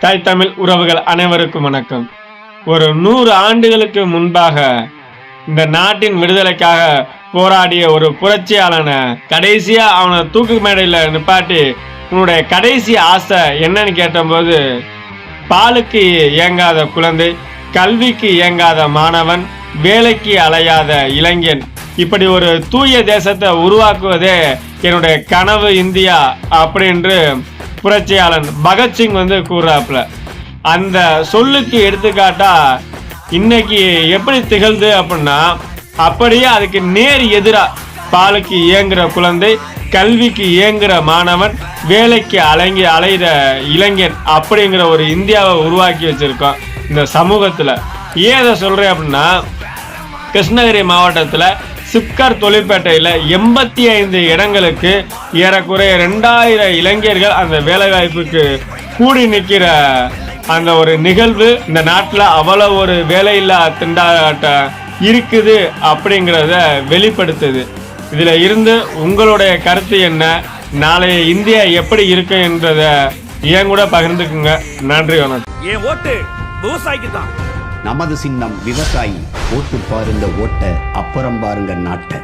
தாய் தமிழ் உறவுகள் அனைவருக்கும் வணக்கம். ஒரு 100 ஆண்டுகளுக்கு முன்பாக இந்த நாட்டின் விடுதலைக்காக போராடிய ஒரு புரட்சியாளனை கடைசியா அவனை தூக்கு மேடையில் நிப்பாட்டி உன்னுடைய கடைசி ஆசை என்னன்னு கேட்டபோது, பாலுக்கு இயங்காத குழந்தை, கல்விக்கு இயங்காத மாணவன், வேலைக்கு அலையாத இளைஞன், இப்படி ஒரு தூய தேசத்தை உருவாக்குவதே என்னுடைய கனவு இந்தியா அப்படின்று புரட்சியாளன் பகத்சிங் கூறாப்புல. அந்த சொல்லுக்கு எடுத்துக்காட்டா இன்னைக்கு எப்படி திகழ்து அப்படின்னா, அப்படியே அதுக்கு நேர் எதிரா பாலுக்கு இயங்குற குழந்தை, கல்விக்கு இயங்குற மாணவன், வேலைக்கு அலைகிற இளைஞன் அப்படிங்கிற ஒரு இந்தியாவை உருவாக்கி வச்சிருக்கோம் இந்த சமூகத்துல. ஏன் இதை சொல்றேன் அப்படின்னா, கிருஷ்ணகிரி மாவட்டத்துல சிப்கார் தொழிற்பேட்டையில் 85 இடங்களுக்கு ஏறக்குறைய 2000 இளைஞர்கள் அந்த வேலைவாய்ப்புக்கு கூடி நிற்கிற அந்த ஒரு நிகழ்வு இந்த நாட்டில் அவ்வளவு ஒரு வேலையில்லா திண்டாட்டம் இருக்குது அப்படிங்கிறத வெளிப்படுத்துது. இதில் இருந்து உங்களுடைய கருத்து என்ன, நாளைய இந்தியா எப்படி இருக்கு என்றத ஏன் கூட பகிர்ந்துக்குங்க. நன்றி, வணக்கம். என் ஓட்டு விவசாயிக்கு தான். நமது சின்னம் விவசாயி. ஓட்டு பாருங்க ஓட்ட, அப்புறம் பாருங்க நாட்டை.